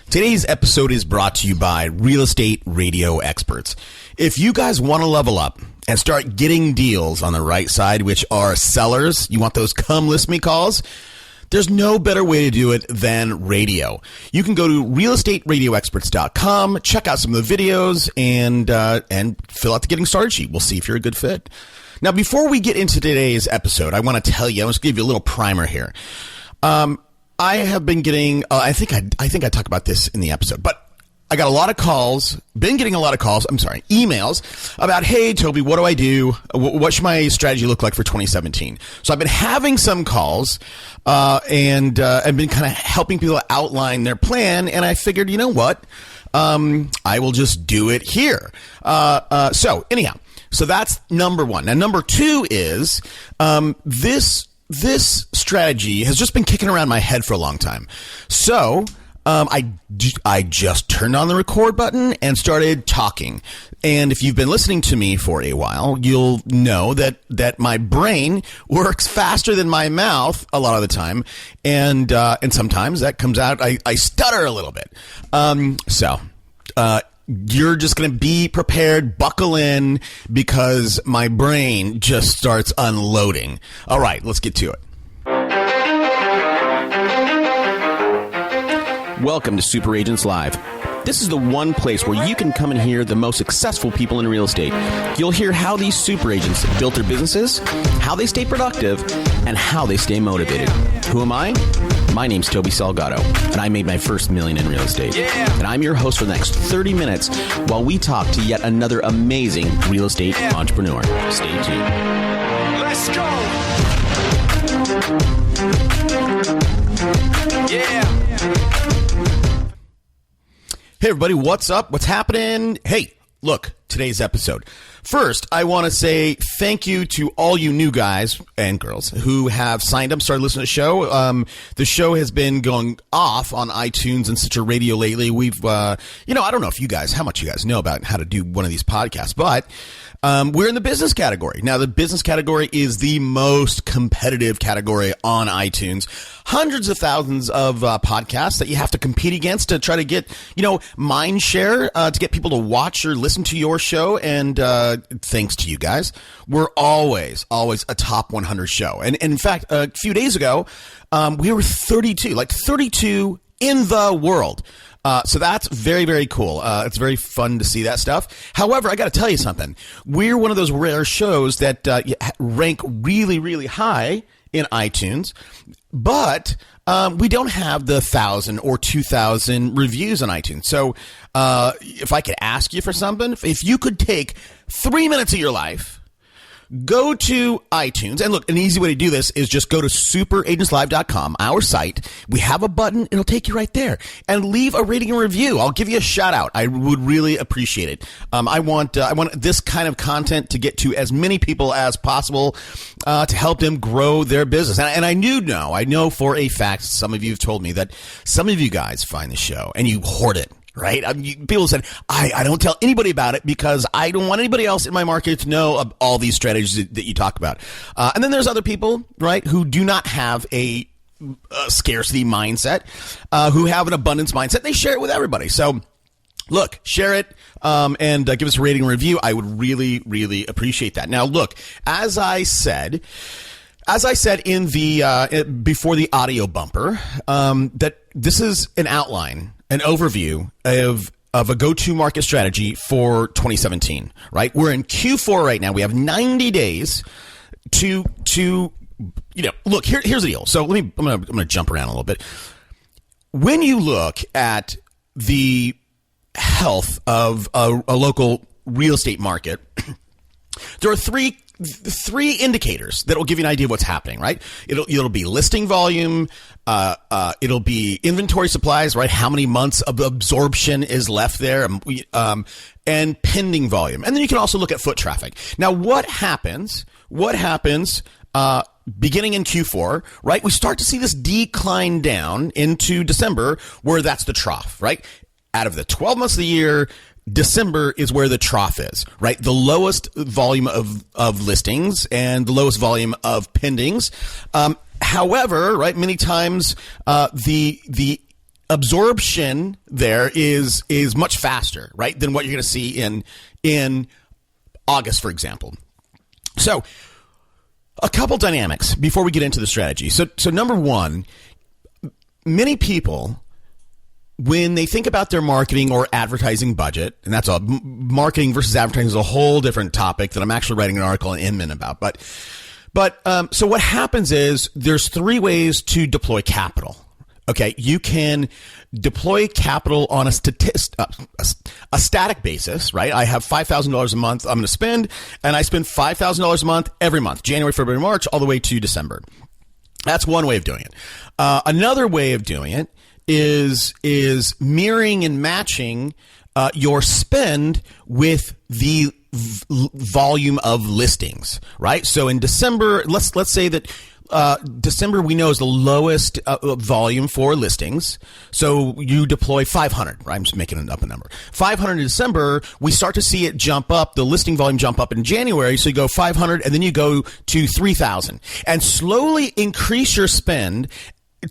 Today's episode is brought to you by Real Estate Radio Experts. If you guys want to level up and start getting deals on the right side, which are sellers, you want those come list me calls, there's no better way to do it than radio. You can go to realestateradioexperts.com, check out some of the videos, and fill out the getting started sheet. We'll see if you're a good fit. Now, before we get into today's episode, I want to tell you, I want to give you a little primer here. I have been getting, I think I talked about this in the episode, but I got a lot of calls, emails about, hey, Toby, what do I do? What should my strategy look like for 2017? So I've been having some calls and I've been kind of helping people outline their plan. And I figured, you know what? I will just do it here. So that's number one. Now, number two is this strategy has just been kicking around my head for a long time. So I just turned on the record button and started talking. And if you've been listening to me for a while, you'll know that my brain works faster than my mouth a lot of the time. And sometimes that comes out, I stutter a little bit. You're just going to be prepared, buckle in, because my brain just starts unloading. All right, let's get to it. Welcome to Super Agents Live. This is the one place where you can come and hear the most successful people in real estate. You'll hear how these super agents built their businesses, how they stay productive, and how they stay motivated. Who am I? My name's Toby Salgado, and I made my first million in real estate. Yeah. And I'm your host for the next 30 minutes while we talk to yet another amazing real estate entrepreneur. Stay tuned. Let's go! Yeah! Hey, everybody, what's up? What's happening? Hey, look, today's episode. First, I want to say thank you to all you new guys and girls who have signed up, started listening to the show. The show has been going off on iTunes and Stitcher Radio lately. We've, I don't know how much you guys know about how to do one of these podcasts, but we're in the business category. Now, the business category is the most competitive category on iTunes. Hundreds of thousands of podcasts that you have to compete against to try to get, mind share, to get people to watch or listen to your show. And thanks to you guys, we're always a top 100 show. And in fact, a few days ago, we were 32 in the world. So that's very, very cool. It's very fun to see that stuff. However, I got to tell you something. We're one of those rare shows that rank really, really high in iTunes, but we don't have the 1,000 or 2,000 reviews on iTunes. So if I could ask you for something, if you could take 3 minutes of your life, go to iTunes, and look, an easy way to do this is just go to superagentslive.com, our site. We have a button. It'll take you right there. And leave a rating and review. I'll give you a shout out. I would really appreciate it. I want this kind of content to get to as many people as possible to help them grow their business. And I know for a fact, some of you have told me that some of you guys find the show and you hoard it. Right? People said, I don't tell anybody about it because I don't want anybody else in my market to know of all these strategies that you talk about. And then there's other people, right, who do not have a scarcity mindset, who have an abundance mindset. They share it with everybody. So look, share it and give us a rating and review. I would really, really appreciate that. Now, look, as I said in the before the audio bumper, that this is an outline, an overview of a go-to market strategy for 2017, right? We're in Q4 right now. We have 90 days to look, here's the deal. So I'm going to jump around a little bit. When you look at the health of a local real estate market, there are three indicators that will give you an idea of what's happening, right? It'll be listing volume, it'll be inventory supplies, right? How many months of absorption is left there, and pending volume. And then you can also look at foot traffic. Now, what happens beginning in Q4, right? We start to see this decline down into December, where that's the trough, right? Out of the 12 months of the year, December is where the trough is, right? The lowest volume of listings and the lowest volume of pendings. However, right, many times the absorption there is much faster, right, than what you're going to see in August, for example. So a couple dynamics before we get into the strategy. So number one, many people, when they think about their marketing or advertising budget, and that's marketing versus advertising is a whole different topic that I'm actually writing an article in Inman about. But so what happens is there's three ways to deploy capital. Okay, you can deploy capital on a static basis, right? I have $5,000 a month I'm going to spend, and I spend $5,000 a month every month, January, February, March, all the way to December. That's one way of doing it. Another way of doing it is mirroring and matching your spend with the volume of listings, right? So in December, let's say that December we know is the lowest volume for listings. So you deploy 500, right? I'm just making up a number. 500 in December, we start to see it jump up, the listing volume jump up in January. So you go 500 and then you go to 3,000 and slowly increase your spend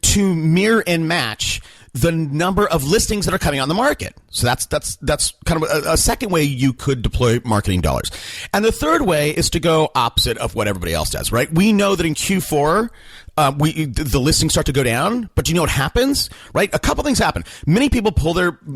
to mirror and match the number of listings that are coming on the market. So that's kind of a second way you could deploy marketing dollars. And the third way is to go opposite of what everybody else does, right? We know that in Q4, the listings start to go down, but you know what happens, right? A couple things happen. Many people pull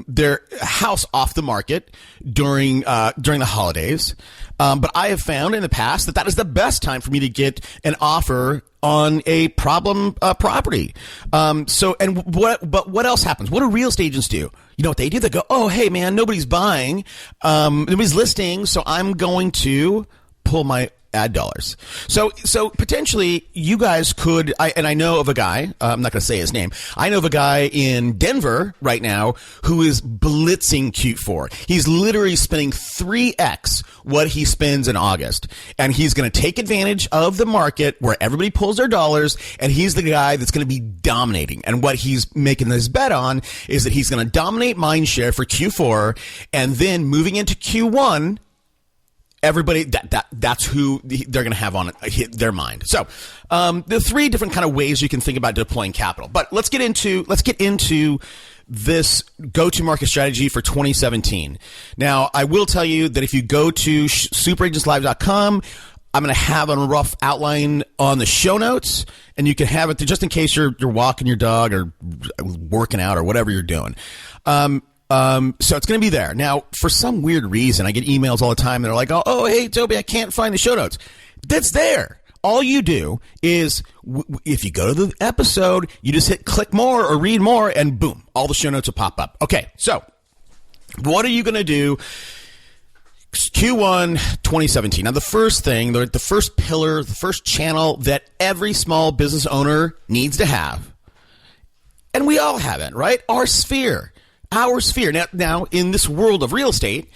their house off the market during the holidays. But I have found in the past that is the best time for me to get an offer on a problem property. But what else happens? What do real estate agents do? You know what they do? They go, oh, hey, man, nobody's buying, nobody's listing, so I'm going to pull my ad dollars. So potentially you guys could, and I know of a guy, I'm not going to say his name. I know of a guy in Denver right now who is blitzing Q4. He's literally spending 3x what he spends in August. And he's going to take advantage of the market where everybody pulls their dollars, and he's the guy that's going to be dominating. And what he's making this bet on is that he's going to dominate mind share for Q4, and then moving into Q1, everybody, that's who they're going to have on their mind. So, the three different kind of ways you can think about deploying capital. But let's get into this go-to-market strategy for 2017. Now, I will tell you that if you go to superagentslive.com, I'm going to have a rough outline on the show notes, and you can have it just in case you're walking your dog or working out or whatever you're doing. So it's going to be there. Now, for some weird reason, I get emails all the time that are like, oh, hey, Toby, I can't find the show notes. That's there. All you do is, if you go to the episode, you just hit click more or read more, and boom, all the show notes will pop up. Okay, so what are you going to do Q1 2017? Now, the first thing, the first pillar, the first channel that every small business owner needs to have, and we all have it, right? Our sphere. Our sphere. Now, in this world of real estate,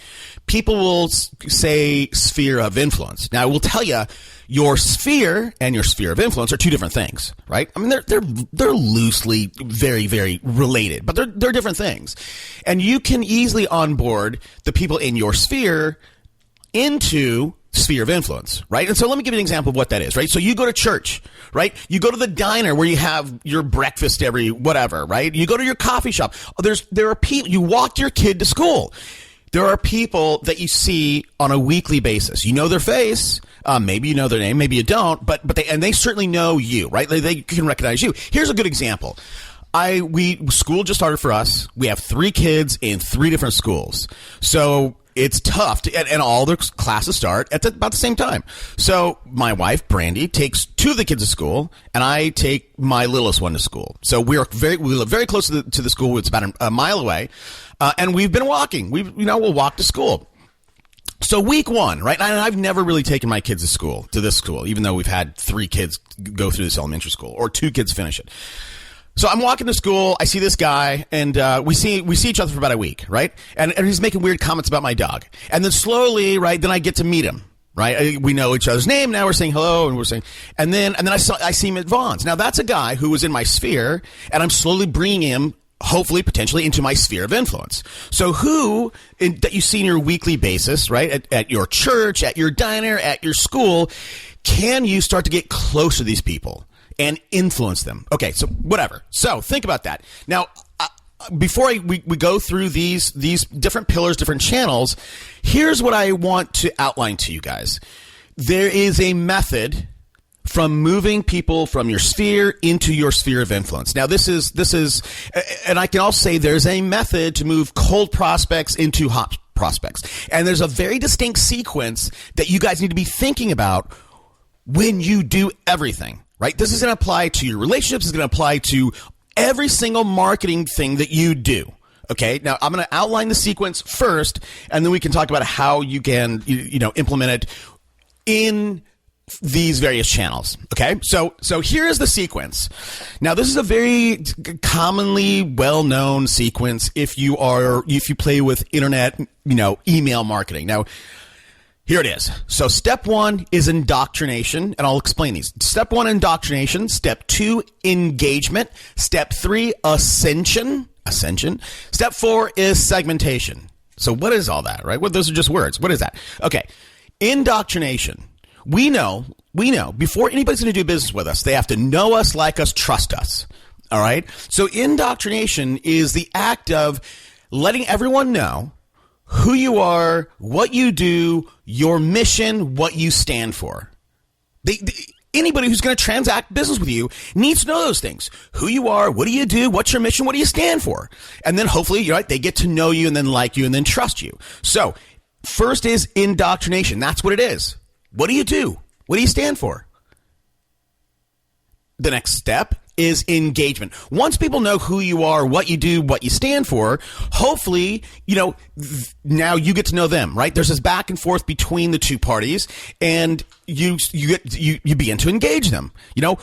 people will say sphere of influence. Now, I will tell you, your sphere and your sphere of influence are two different things, right? I mean, they're loosely very, very related, but they're different things. And you can easily onboard the people in your sphere into sphere of influence, right? And so let me give you an example of what that is, right? So you go to church, right? You go to the diner where you have your breakfast every whatever, right? You go to your coffee shop. There are people, you walk your kid to school. There are people that you see on a weekly basis. You know their face. Maybe you know their name. Maybe you don't. But they certainly know you, right? They can recognize you. Here's a good example. School just started for us. We have 3 kids in 3 different schools. So it's tough and all their classes start at about the same time. So my wife, Brandy, takes 2 of the kids to school, and I take my littlest one to school. So we live very close to the school. It's about a mile away. And we've been walking. We'll walk to school. So week 1, right? And I've never really taken my kids to this school, even though we've had 3 kids go through this elementary school, or 2 kids finish it. So I'm walking to school. I see this guy, and we see each other for about a week, right? And he's making weird comments about my dog. And then slowly, right, then I get to meet him, right? We know each other's name. Now we're saying hello, and then I see him at Vaughn's. Now that's a guy who was in my sphere, and I'm slowly bringing him, hopefully, potentially, into my sphere of influence. So who that you see on your weekly basis, right, at your church, at your diner, at your school, can you start to get close to these people and influence them? Okay, so whatever. So think about that. Now, before we go through these different pillars, different channels, here's what I want to outline to you guys. There is a method from moving people from your sphere into your sphere of influence. Now, this is, and I can also say there's a method to move cold prospects into hot prospects. And there's a very distinct sequence that you guys need to be thinking about when you do everything, right? This is going to apply to your relationships. It's going to apply to every single marketing thing that you do. Okay. Now I'm going to outline the sequence first, and then we can talk about how you can, implement it in these various channels. Okay. So here is the sequence. Now this is a very commonly well-known sequence if you play with internet, email marketing. Now, here it is. So step 1 is indoctrination, and I'll explain these. Step 1, indoctrination. Step 2, engagement. Step 3, ascension. Step 4 is segmentation. So what is all that, right? Well, those are just words. What is that? Okay. Indoctrination. We know before anybody's going to do business with us, they have to know us, like us, trust us. All right. So indoctrination is the act of letting everyone know who you are, what you do, your mission, what you stand for. Anybody who's going to transact business with you needs to know those things. Who you are, what do you do, what's your mission, what do you stand for? And then hopefully, they get to know you and then like you and then trust you. So first is indoctrination. That's what it is. What do you do? What do you stand for? The next step is engagement. Once people know who you are, what you do, what you stand for, hopefully, now you get to know them, right? There's this back and forth between the two parties, and you begin to engage them.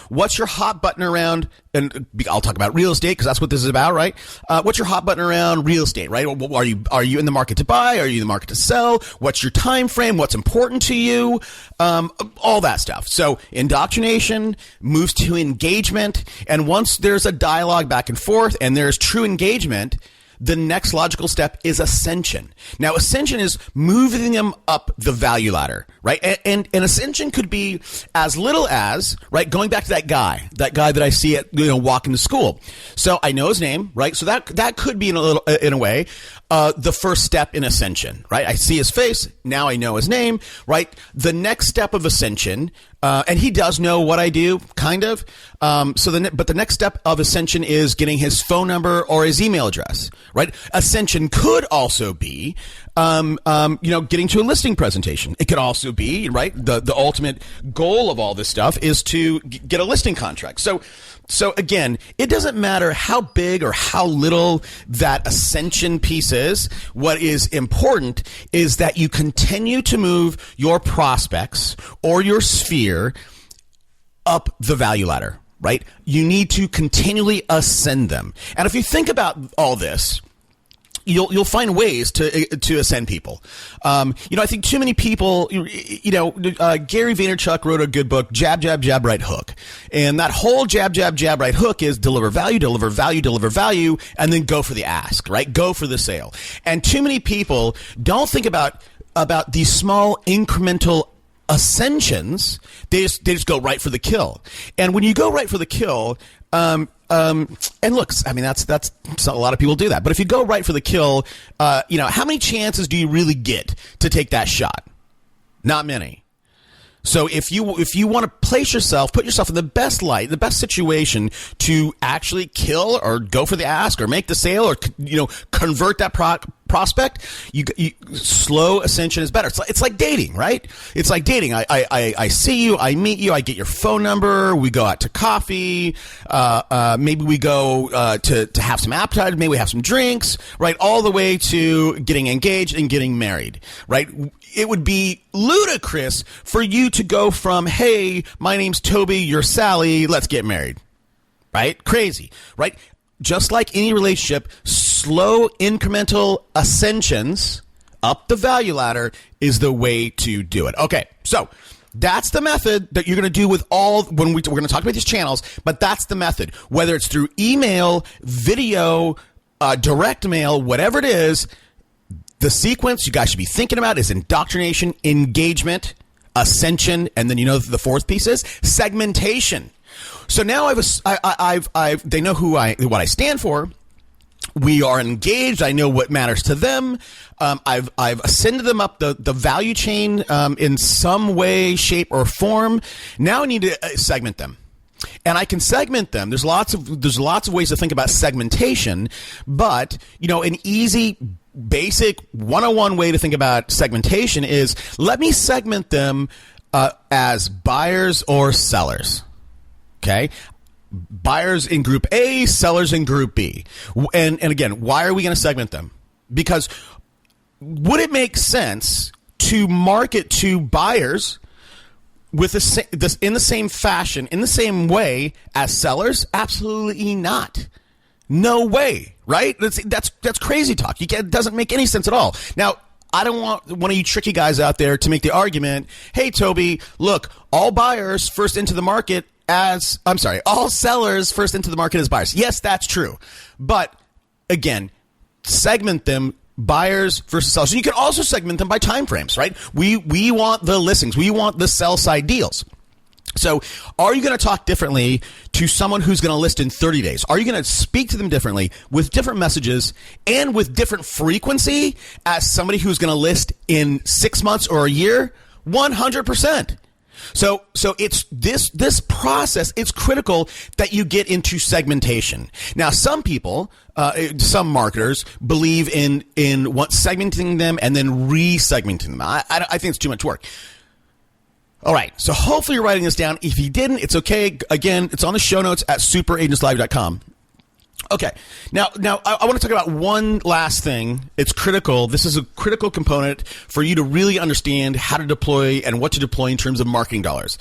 What's your hot button around, and I'll talk about real estate because that's what this is about, right? What's your hot button around real estate, right? Are you in the market to buy? Are you in the market to sell? What's your time frame? What's important to you? All that stuff. So indoctrination moves to engagement, and once there's a dialogue back and forth and there's true engagement, the next logical step is ascension. Now, ascension is moving them up the value ladder, right? And ascension could be as little as, right, going back to that guy that I see at, walking to school. So I know his name, right? So that could be in a way, the first step in ascension, right? I see his face. Now I know his name, right? The next step of ascension, and he does know what I do, kind of. But the next step of ascension is getting his phone number or his email address, right? Ascension could also be, getting to a listing presentation. It could also be, right? The ultimate goal of all this stuff is to get a listing contract. So again, it doesn't matter how big or how little that ascension piece is. What is important is that you continue to move your prospects or your sphere up the value ladder, right? You need to continually ascend them. And if you think about all this, you'll find ways to ascend people. I think too many people, Gary Vaynerchuk wrote a good book, Jab, Jab, Jab, Right Hook. And that whole jab, jab, jab, right hook is deliver value, deliver value, deliver value, and then go for the ask, right? Go for the sale. And too many people don't think about these small incremental ascensions. They just go right for the kill. And when you go right for the kill, and look, I mean, that's a lot of people do that. But if you go right for the kill, how many chances do you really get to take that shot? Not many. So if you want to put yourself in the best light, the best situation to actually kill or go for the ask or make the sale or convert that prospect, you slow ascension is better. It's like dating, right? It's like dating. I see you, I meet you, I get your phone number, we go out to coffee, maybe we go to have some appetizers, maybe we have some drinks, right? All the way to getting engaged and getting married, right? It would be ludicrous for you to go from, hey, my name's Toby, you're Sally, let's get married, right? Crazy, right? Just like any relationship, slow incremental ascensions up the value ladder is the way to do it. Okay, so that's the method that you're going to do with we're going to talk about these channels, but that's the method. Whether it's through email, video, direct mail, whatever it is, the sequence you guys should be thinking about is indoctrination, engagement, ascension, and then the fourth piece is segmentation. So now they know what I stand for. We are engaged. I know what matters to them. I've ascended them up the value chain in some way, shape, or form. Now I need to segment them. And I can segment them. There's lots of ways to think about segmentation, but an easy, basic 101 way to think about segmentation is let me segment them as buyers or sellers. Okay? Buyers in group A, sellers in group B. And again, why are we going to segment them? Because would it make sense to market to buyers with in the same fashion, in the same way as sellers? Absolutely not. No way, right? That's crazy talk. It doesn't make any sense at all. Now, I don't want one of you tricky guys out there to make the argument, hey, Toby, look, all buyers first into the market all sellers first into the market as buyers. Yes, that's true. But again, segment them buyers versus sellers. So you can also segment them by time frames, right? We want the listings. We want the sell side deals. So are you going to talk differently to someone who's going to list in 30 days? Are you going to speak to them differently with different messages and with different frequency as somebody who's going to list in 6 months or a year? 100%. So it's this process. It's critical that you get into segmentation. Now, some people, some marketers believe in segmenting them and then re-segmenting them. I think it's too much work. All right. So hopefully you're writing this down. If you didn't, it's okay. Again, it's on the show notes at superagentslive.com. Okay. Now I want to talk about one last thing. It's critical. This is a critical component for you to really understand how to deploy and what to deploy in terms of marketing dollars.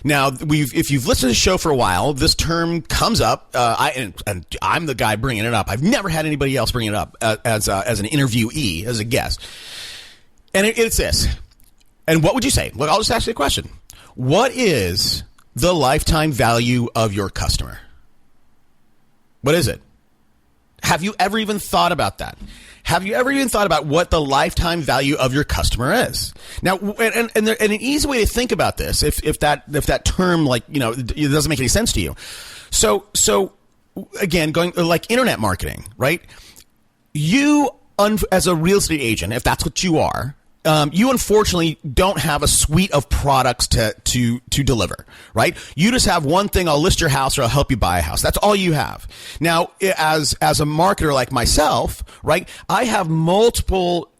Now, if you've listened to the show for a while, this term comes up. And I'm the guy bringing it up. I've never had anybody else bring it up as an interviewee, as a guest. And it's this. And what would you say? Look, I'll just ask you a question. What is the lifetime value of your customer? What is it? Have you ever even thought about that? Have you ever even thought about what the lifetime value of your customer is? Now, and an easy way to think about this, if that term, it doesn't make any sense to you. So again, going like internet marketing, right? You, as a real estate agent, if that's what you are, you unfortunately don't have a suite of products to deliver, right? You just have one thing. I'll list your house or I'll help you buy a house. That's all you have. Now, as a marketer like myself, right, I have multiple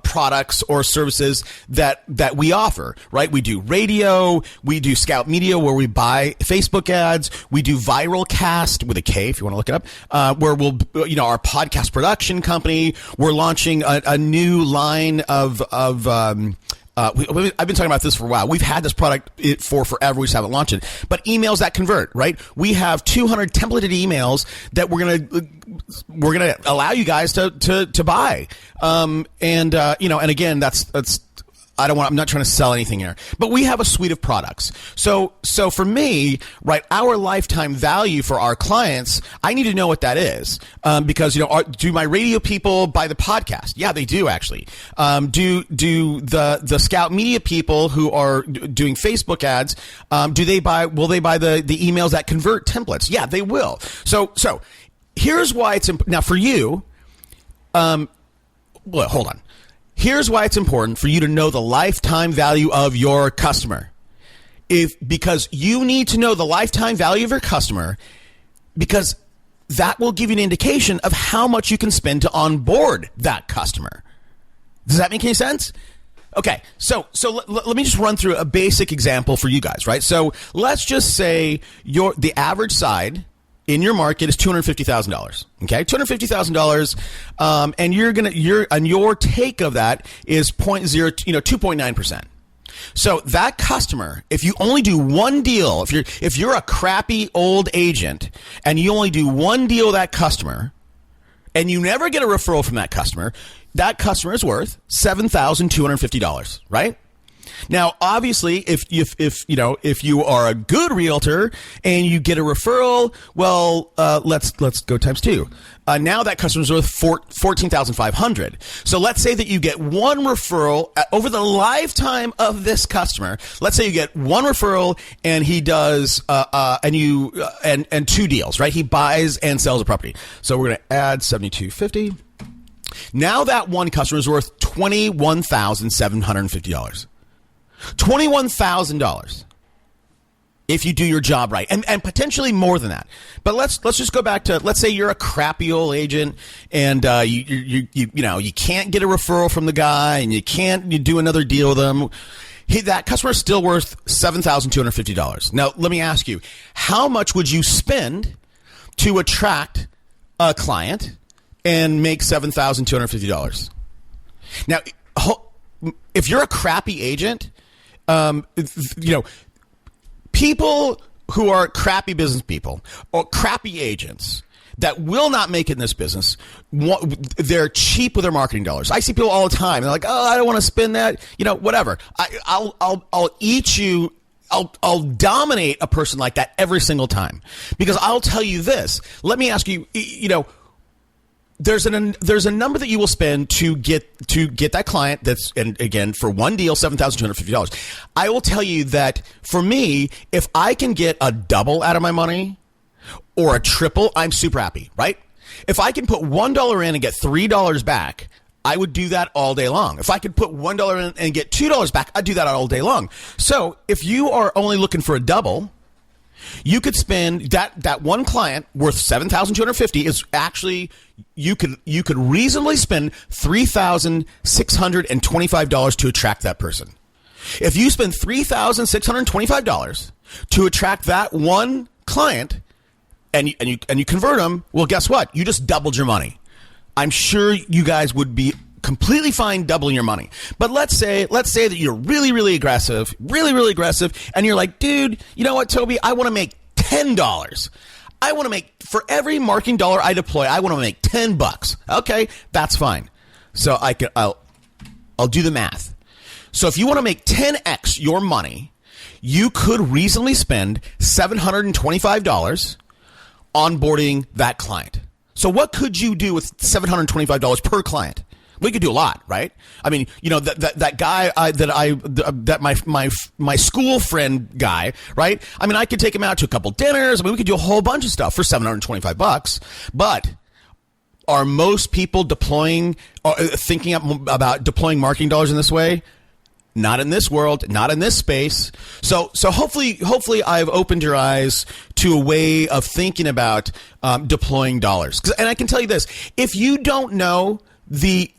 products or services that we offer, right? We do radio, we do Scout Media where we buy Facebook ads, we do Viral Cast with a K if you want to look it up, where we'll, our podcast production company, we're launching a new line of I've been talking about this for a while. We've had this product for forever. We just haven't launched it. But emails that convert, right? We have 200 templated emails that we're gonna allow you guys to buy. And again, that's. I'm not trying to sell anything here, but we have a suite of products. So for me, right, our lifetime value for our clients, I need to know what that is. Because, do my radio people buy the podcast? Yeah, they do actually. Do the Scout Media people who are doing Facebook ads, will they buy the emails that convert templates? Yeah, they will. So here's why it's now for you. Hold on. Here's why it's important for you to know the lifetime value of your customer. Because you need to know the lifetime value of your customer, because that will give you an indication of how much you can spend to onboard that customer. Does that make any sense? Okay, so let me just run through a basic example for you guys, right? So let's just say the average side in your market is $250,000. Okay, $250,000, and your take of that is 2.9%. So that customer, if you only do one deal, if you're a crappy old agent and you only do one deal with that customer, and you never get a referral from that customer is worth $7,250, right? Now, obviously, if you are a good realtor and you get a referral, well, let's go times 2. Now that customer's worth $14,500. So let's say that you get one referral over the lifetime of this customer. Let's say you get one referral and he does and 2 deals, right? He buys and sells a property. So we're going to add $7,250. Now that one customer is worth $21,750. $21,000 if you do your job right, and potentially more than that. But let's just go back to, let's say you're a crappy old agent and you can't get a referral from the guy and you do another deal with him. That customer is still worth $7,250. Now let me ask you, how much would you spend to attract a client and make $7,250? Now, if you're a crappy agent, people who are crappy business people or crappy agents that will not make it in this business, they're cheap with their marketing dollars. I see people all the time. They're like, oh, I don't want to spend that. Whatever. I'll eat you. I'll dominate a person like that every single time, because I'll tell you this. Let me ask you, there's a number that you will spend to get that client. And again, for one deal, $7,250. I will tell you that for me, if I can get a double out of my money or a triple, I'm super happy, right? If I can put $1 in and get $3 back, I would do that all day long. If I could put $1 in and get $2 back, I'd do that all day long. So if you are only looking for a double, you could spend that one client worth $7,250 is actually, you could reasonably spend $3,625 to attract that person. If you spend $3,625 to attract that one client and you convert them, well, guess what? You just doubled your money. I'm sure you guys would be completely fine doubling your money. But let's say that you're really aggressive, really aggressive, and you're like, dude, you know what, Toby? I want to make $10. I want to make, for every marketing dollar I deploy, I want to make $10. Okay, that's fine. So I'll do the math. So if you want to make 10x your money, you could reasonably spend $725 onboarding that client. So what could you do with $725 per client? We could do a lot, right? I mean, that guy my school friend guy, right? I mean, I could take him out to a couple dinners. I mean, we could do a whole bunch of stuff for $725. But are most people thinking about deploying marketing dollars in this way? Not in this world, not in this space. So hopefully I've opened your eyes to a way of thinking about deploying dollars. And I can tell you this: if you don't know the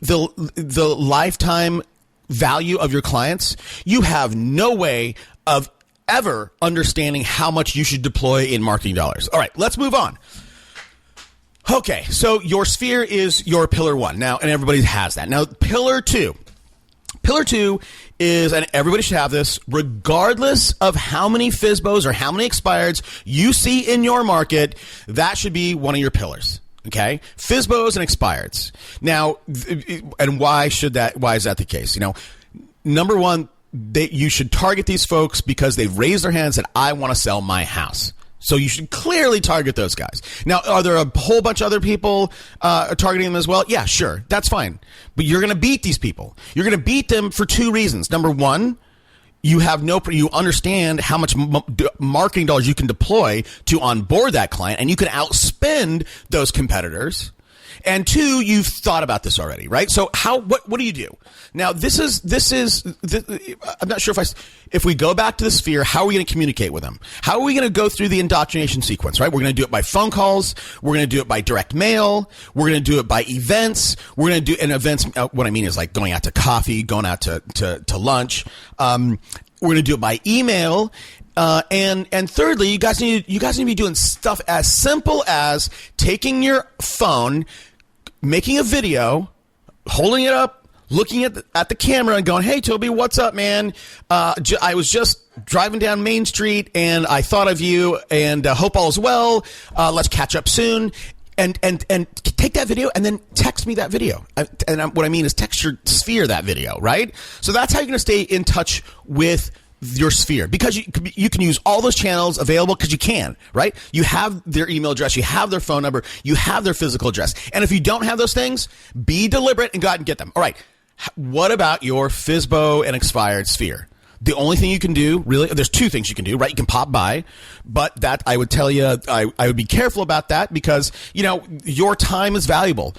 lifetime value of your clients, you have no way of ever understanding how much you should deploy in marketing dollars. All right, let's move on. Okay, so your sphere is your pillar 1 now, and everybody has that. Now, pillar 2. Pillar 2 is, and everybody should have this, regardless of how many FSBOs or how many expireds you see in your market, that should be one of your pillars. Okay, FSBOs and expireds. Now, and why is that the case? Number one, you should target these folks because they've raised their hand and said, I want to sell my house. So you should clearly target those guys. Now, are there a whole bunch of other people targeting them as well? Yeah, sure. That's fine. But you're going to beat these people. You're going to beat them for 2 reasons. Number one, you understand how much marketing dollars you can deploy to onboard that client, and you can outspend those competitors. And 2, you've thought about this already, right? So what do you do? Now, this is I'm not sure if we go back to the sphere, how are we going to communicate with them? How are we going to go through the indoctrination sequence, right? We're going to do it by phone calls. We're going to do it by direct mail. We're going to do it by events. We're going to do events. What I mean is like going out to coffee, going out to lunch. We're going to do it by email. And thirdly, you guys need to be doing stuff as simple as taking your phone, making a video, holding it up, looking at the camera and going, hey, Toby, what's up, man? I was just driving down Main Street and I thought of you and hope all is well. Let's catch up soon. and take that video and then text me that video. What I mean is text your sphere that video, right? So that's how you're going to stay in touch with your sphere, because you can use all those channels available, because you can, right? You have their email address, you have their phone number, you have their physical address. And if you don't have those things, be deliberate and go out and get them. All right. What about your FSBO and expired sphere? The only thing you can do, really, there's two things you can do, right? You can pop by, but that I would tell you, I would be careful about that, because, your time is valuable.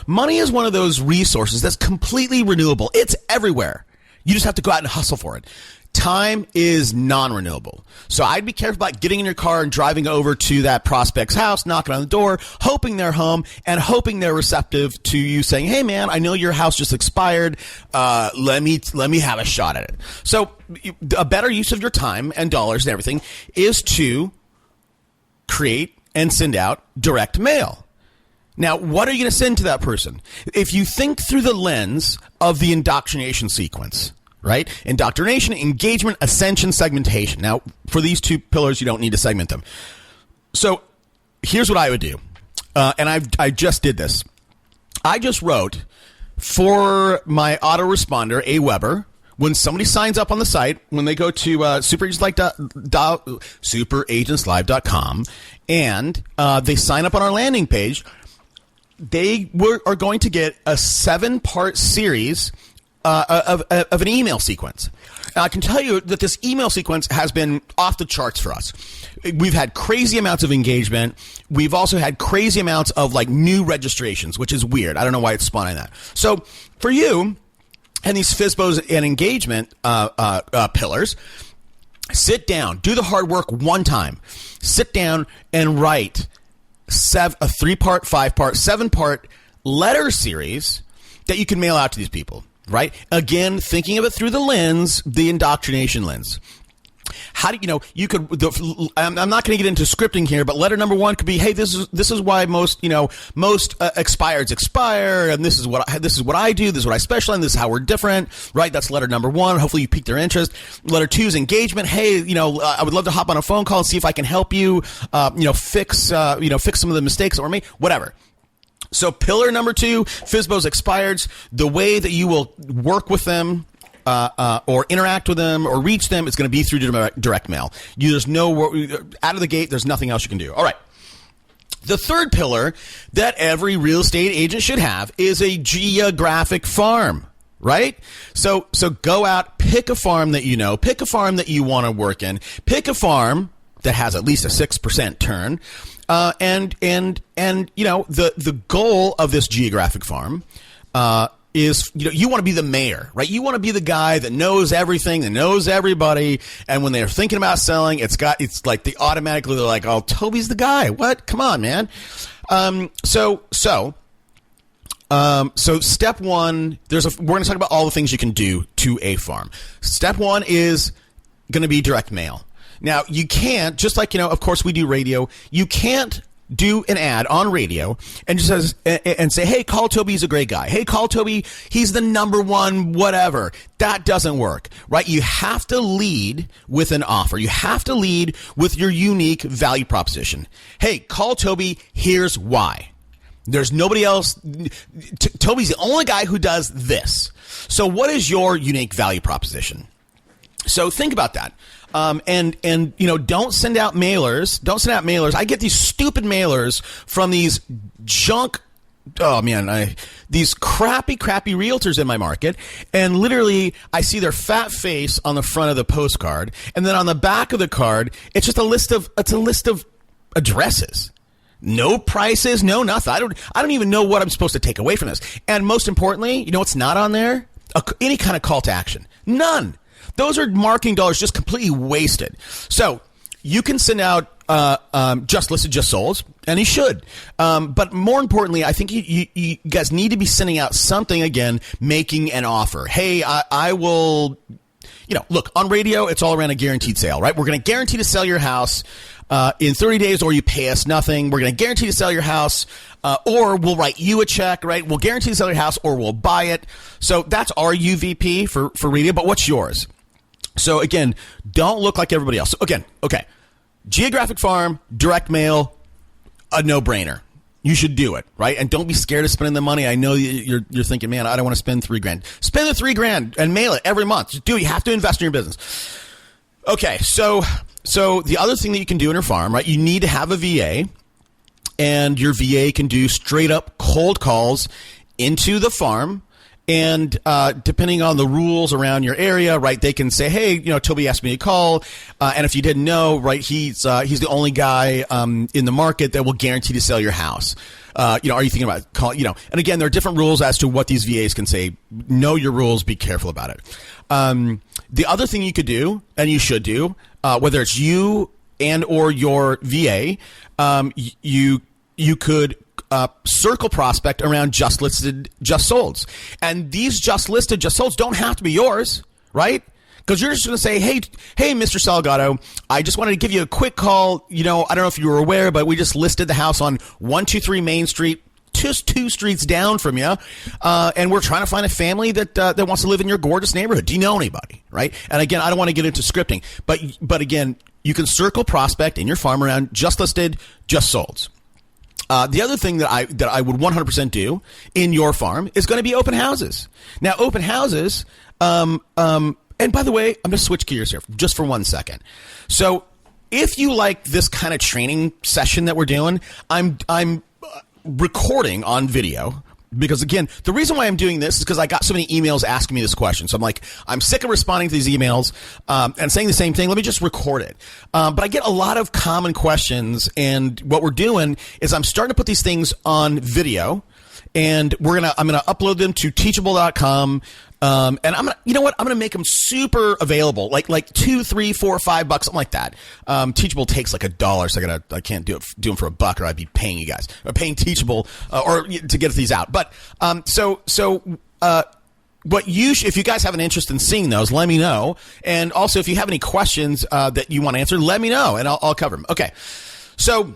Money is one of those resources that's completely renewable. It's everywhere. You just have to go out and hustle for it. Time is non-renewable. So I'd be careful about getting in your car and driving over to that prospect's house, knocking on the door, hoping they're home, and hoping they're receptive to you saying, hey, man, I know your house just expired. Let me have a shot at it. So a better use of your time and dollars and everything is to create and send out direct mail. Now, what are you going to send to that person? If you think through the lens of the indoctrination sequence, right? Indoctrination, engagement, ascension, segmentation. Now, for these two pillars, you don't need to segment them. So here's what I would do. And I just did this. I just wrote for my autoresponder, Aweber, when somebody signs up on the site, when they go to superagentslive.com and they sign up on our landing page, they are going to get a 7-part series of an email sequence. Now, I can tell you that this email sequence has been off the charts for us. We've had crazy amounts of engagement. We've also had crazy amounts of new registrations, which is weird. I don't know why it's spawning that. So for you and these FSBOs and engagement pillars, sit down, do the hard work one time. Sit down and write a 3-part, 5-part, 7-part letter series that you can mail out to these people. Right? Again, thinking of it through the indoctrination lens. How do I'm not going to get into scripting here, but letter number 1 could be, hey, this is why most expireds expire, and this is what I do, this is what I specialize in, this is how we're different, right? That's letter number 1. Hopefully you pique their interest. Letter 2 is engagement. Hey, I would love to hop on a phone call and see if I can help you, fix some of the mistakes that were made, whatever. So pillar number 2, FSBOs expireds, the way that you will work with them or interact with them or reach them is going to be through direct mail. There's out of the gate, there's nothing else you can do. All right. The third pillar that every real estate agent should have is a geographic farm, right? So go out, pick a farm that pick a farm that you want to work in, pick a farm that has at least a 6% turn. And the goal of this geographic farm is you want to be the mayor, right? You want to be the guy that knows everything, that knows everybody, and when they're thinking about selling, it's like they automatically they're like, oh, Toby's the guy. What? Come on, man. So step 1, we're going to talk about all the things you can do to a farm. Step 1 is going to be direct mail. Now, you can't, just like, of course we do radio, you can't do an ad on radio and just say, hey, call Toby, he's a great guy. Hey, call Toby, he's the number 1 whatever. That doesn't work, right? You have to lead with an offer. You have to lead with your unique value proposition. Hey, call Toby, here's why. There's nobody else. Toby's the only guy who does this. So what is your unique value proposition? So think about that. And don't send out mailers. Don't send out mailers. I get these stupid mailers from these junk. Oh man, these crappy realtors in my market, and literally I see their fat face on the front of the postcard, and then on the back of the card, it's just a list of addresses. No prices, no nothing. I don't even know what I'm supposed to take away from this. And most importantly, what's not on there? Any kind of call to action. None. Those are marketing dollars just completely wasted. So you can send out just listed, just sold, and you should. But more importantly, I think you guys need to be sending out something, again, making an offer. Hey, I will, look, on radio, it's all around a guaranteed sale, right? We're going to guarantee to sell your house in 30 days, or you pay us nothing. We're going to guarantee to sell your house, or we'll write you a check, right? We'll guarantee to sell your house, or we'll buy it. So that's our UVP for radio, but what's yours? So again, don't look like everybody else. So again, okay. Geographic farm, direct mail, a no-brainer. you should do it, right? And don't be scared of spending the money. I know you're thinking, man, I don't want to spend $3,000. Spend the $3,000 and mail it every month. Just do it. You have to invest in your business. Okay, so the other thing that you can do in your farm, right? You need to have a VA, and your VA can do straight up cold calls into the farm. And depending on the rules around your area, right, they can say, hey, Toby asked me to call, and if you didn't know, right, he's the only guy in the market that will guarantee to sell your house. Are you thinking about calling? And again, there are different rules as to what these VAs can say. Know your rules. Be careful about it. The other thing you could do, and you should do, whether it's you and or your VA, you could circle prospect around just listed, just solds. And these just listed, just solds don't have to be yours, right? Because you're just going to say, hey, Mr. Salgado, I just wanted to give you a quick call. I don't know if you were aware, but we just listed the house on 123 Main Street, just 2 streets down from you. And we're trying to find a family that wants to live in your gorgeous neighborhood. Do you know anybody, right? And again, I don't want to get into scripting, but again, you can circle prospect in your farm around just listed, just solds. The other thing that I would 100% do in your farm is going to be open houses. Now, open houses, and by the way, I'm going to switch gears here just for 1 second. So if you like this kind of training session that we're doing, I'm recording on video. Because again, the reason why I'm doing this is because I got so many emails asking me this question. So I'm sick of responding to these emails and saying the same thing. Let me just record it. But I get a lot of common questions, and what we're doing is I'm starting to put these things on video, and I'm gonna upload them to teachable.com. And I'm gonna make them super available, like $2, $3, $4, $5, something like that. Teachable takes like $1, so I can't do them for $1, or I'd be paying you guys, or paying Teachable, or to get these out. But if you guys have an interest in seeing those, let me know. And also, if you have any questions that you want to answer, let me know, and I'll cover them. Okay, so.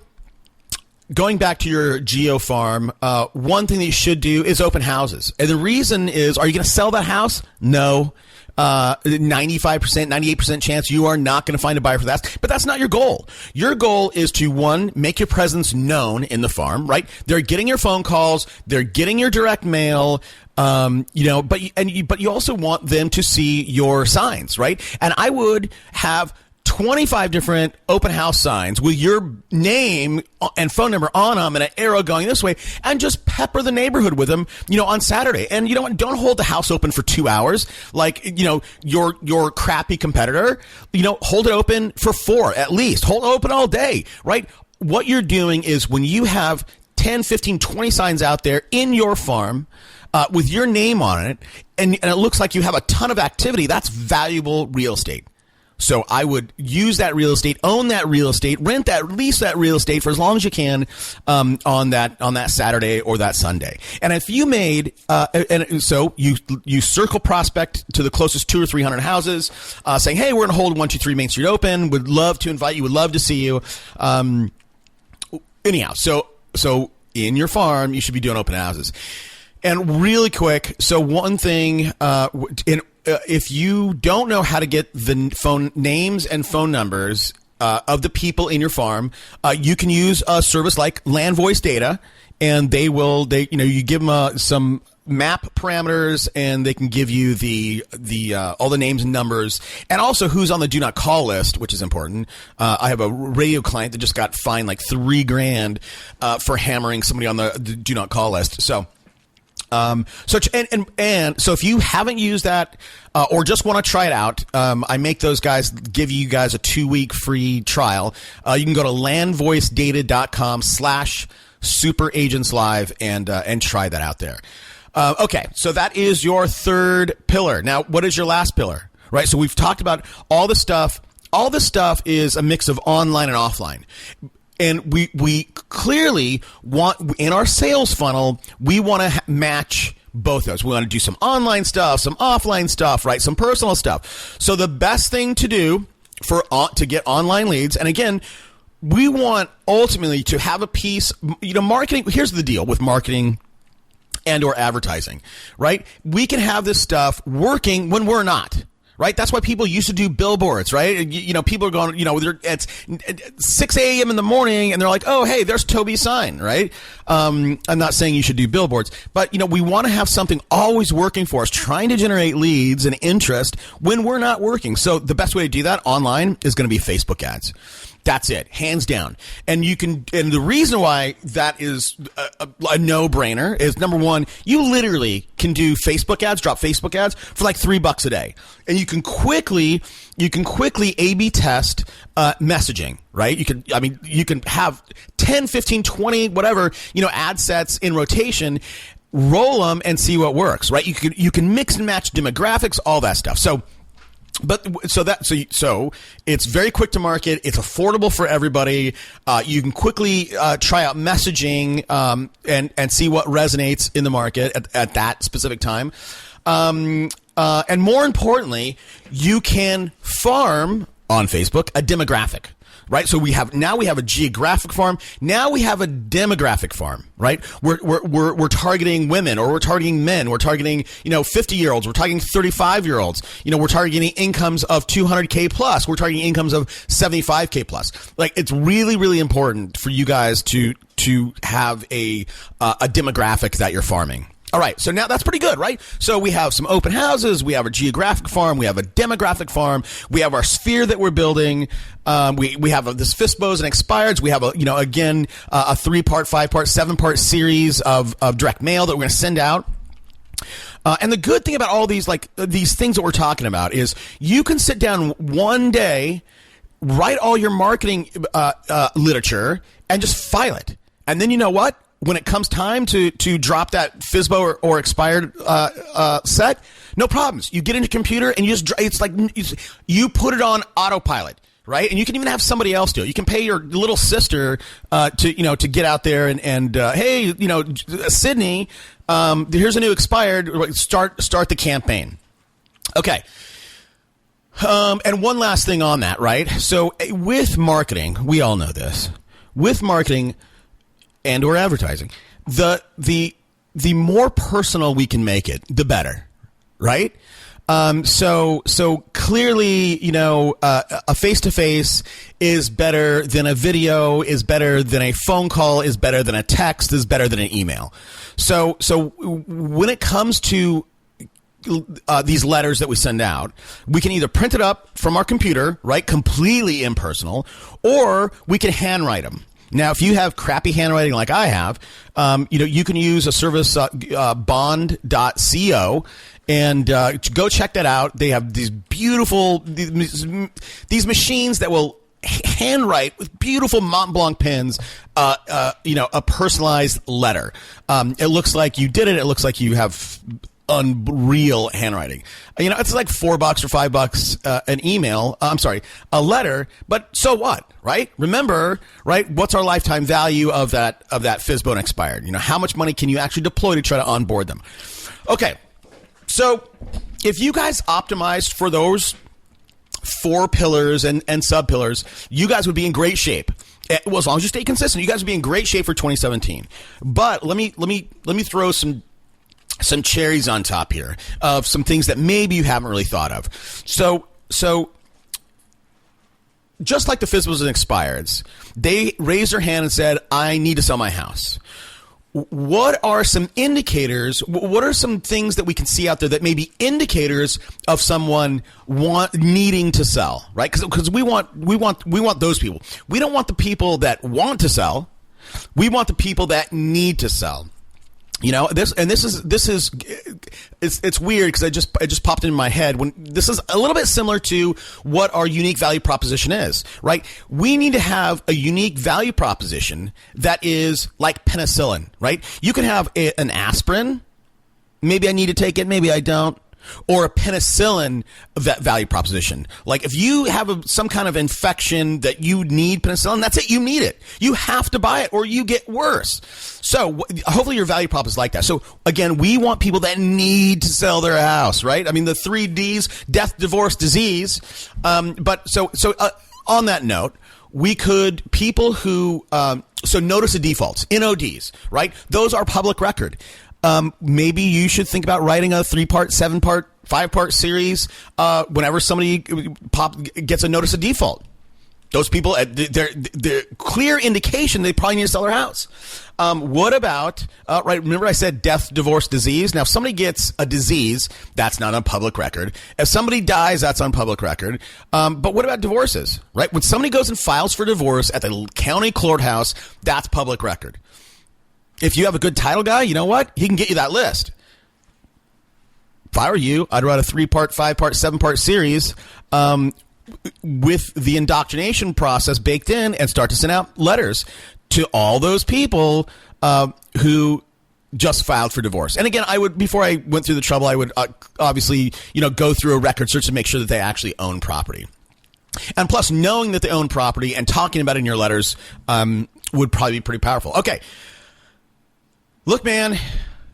Going back to your geo farm, one thing that you should do is open houses. And the reason is, are you going to sell that house? No. 95%, 98% chance you are not going to find a buyer for that. But that's not your goal. Your goal is to, one, make your presence known in the farm, right? They're getting your phone calls. They're getting your direct mail. But you also want them to see your signs, right? And I would have 25 different open house signs with your name and phone number on them and an arrow going this way, and just pepper the neighborhood with them, on Saturday. And you know what? Don't hold the house open for 2 hours like, your crappy competitor. Hold it open for 4 at least. Hold it open all day, right? What you're doing is when you have 10, 15, 20 signs out there in your farm, with your name on it, and it looks like you have a ton of activity, that's valuable real estate. So I would use that real estate, own that real estate, lease that real estate for as long as you can on that Saturday or that Sunday. And if you made so you circle prospect to the closest 200 or 300 houses, saying, hey, we're going to hold 123 Main Street open. Would love to invite you. Would love to see you. Anyhow, so in your farm, you should be doing open houses. And really quick, so one thing if you don't know how to get the phone names and phone numbers of the people in your farm, you can use a service like Land Voice Data, and you give them some map parameters, and they can give you the all the names and numbers, and also who's on the do not call list, which is important. I have a radio client that just got fined like $3,000 for hammering somebody on the do not call list. So if you haven't used that or just want to try it out, I make those guys give you guys a 2-week free trial. You can go to landvoicedata.com/superagentslive and try that out there. Okay, so that is your third pillar. Now, what is your last pillar? Right, so we've talked about all this stuff. All this stuff is a mix of online and offline. And we clearly want, in our sales funnel, we want to match both those. We want to do some online stuff, some offline stuff, right? Some personal stuff. So the best thing to do to get online leads, and again, we want ultimately to have a piece, marketing. Here's the deal with marketing and or advertising, right? We can have this stuff working when we're not. right? That's why people used to do billboards, right? People are going, it's 6 a.m. in the morning and they're like, oh, hey, there's Toby's sign, right? I'm not saying you should do billboards, but, we want to have something always working for us, trying to generate leads and interest when we're not working. So the best way to do that online is going to be Facebook ads. That's it, hands down. And the reason why that is a no-brainer is, number one, you literally can do Facebook ads, drop Facebook ads for like $3 a day. And you can quickly A/B test messaging, right? You can have 10, 15, 20, whatever, ad sets in rotation, roll them and see what works, right? You can mix and match demographics, all that stuff. So it's very quick to market. It's affordable for everybody. You can quickly try out messaging and see what resonates in the market at that specific time. And more importantly, you can farm on Facebook a demographic. Right, so we have a geographic farm. Now we have a demographic farm. Right, we're targeting women, or we're targeting men. We're targeting 50-year-olds. We're targeting 35-year-olds. We're targeting incomes of 200K plus. We're targeting incomes of 75K plus. Like, it's really, really important for you guys to have a demographic that you're farming. All right, so now that's pretty good, right? So we have some open houses, we have a geographic farm, we have a demographic farm, we have our sphere that we're building, we have this FISBOs and expireds, we have a 3-part, 5-part, 7-part series of direct mail that we're going to send out. And the good thing about all these things that we're talking about is you can sit down one day, write all your marketing literature, and just file it. And then you know what? When it comes time to drop that FISBO or expired set, no problems. You get into computer and you put it on autopilot, right? And you can even have somebody else do it. You can pay your little sister to get out there and hey, Sydney, here's a new expired. Start the campaign. Okay. And one last thing on that, right? So with marketing, we all know this. With marketing and or advertising, the more personal we can make it, the better, right? So clearly, a face-to-face is better than a video, is better than a phone call, is better than a text, is better than an email. So when it comes to these letters that we send out, we can either print it up from our computer, right, completely impersonal, or we can handwrite them. Now, if you have crappy handwriting like I have, you can use a service, bond.co, and go check that out. They have these beautiful, these machines that will handwrite with beautiful Mont Blanc pens, a personalized letter. It looks like you did it. It looks like you have unreal handwriting. It's like $4 or $5 an email. A letter. But so what, right? Remember, right? What's our lifetime value of that FISBO and expired? How much money can you actually deploy to try to onboard them? Okay, so if you guys optimized for those 4 pillars and sub pillars, you guys would be in great shape. Well, as long as you stay consistent, you guys would be in great shape for 2017. But let me throw some cherries on top here of some things that maybe you haven't really thought of. So just like the FISBOs and expireds, they raised their hand and said, I need to sell my house. What are some indicators? What are some things that we can see out there that may be indicators of someone needing to sell, right? Because we want those people. We don't want the people that want to sell. We want the people that need to sell. This is it's weird because it just popped into my head when this is a little bit similar to what our unique value proposition is, right? We need to have a unique value proposition that is like penicillin, right? You can have an aspirin. Maybe I need to take it. Maybe I don't. Or a penicillin value proposition. Like if you have some kind of infection that you need penicillin, that's it. You need it. You have to buy it or you get worse. So hopefully your value prop is like that. So again, we want people that need to sell their house, right? I mean, the 3 Ds, death, divorce, disease. But on that note, we could, people who, so notice of defaults, NODs, right? Those are public record. Maybe you should think about writing a 3-part, 7-part 5-part series whenever somebody gets a notice of default. Those people, they're clear indication they probably need to sell their house. What about, right, remember I said death, divorce, disease? Now, if somebody gets a disease, that's not on public record. If somebody dies, that's on public record. But what about divorces, right? When somebody goes and files for divorce at the county courthouse, that's public record. If you have a good title guy, you know what? He can get you that list. If I were you, I'd write a 3-part, 5-part, 7-part series, with the indoctrination process baked in, and start to send out letters to all those people who just filed for divorce. And again, I would, before I went through the trouble, I would obviously, go through a record search to make sure that they actually own property. And plus, knowing that they own property and talking about it in your letters would probably be pretty powerful. Okay. Look, man,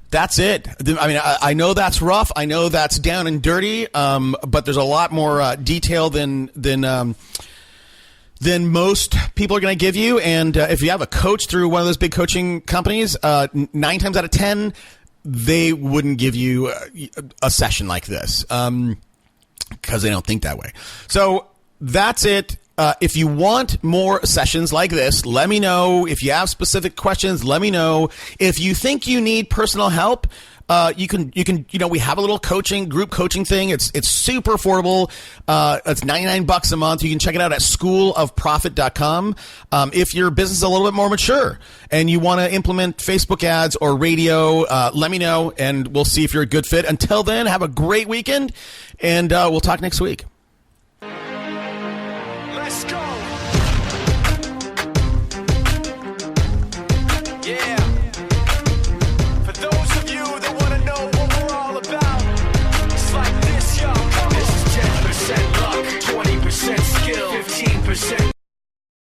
that's it. I mean, I know that's rough. I know that's down and dirty. But there's a lot more detail than most people are going to give you. And if you have a coach through one of those big coaching companies, 9 times out of 10, they wouldn't give you a session like this because they don't think that way. So that's it. If you want more sessions like this, let me know. If you have specific questions, let me know. If you think you need personal help, you can, we have a little group coaching thing. It's super affordable. It's $99 a month. You can check it out at schoolofprofit.com. If your business is a little bit more mature and you want to implement Facebook ads or radio, let me know and we'll see if you're a good fit. Until then, have a great weekend and we'll talk next week. Let's go. Yeah. For those of you that want to know what we're all about, it's like this, yo. This is 10% luck, 20% skill, 15%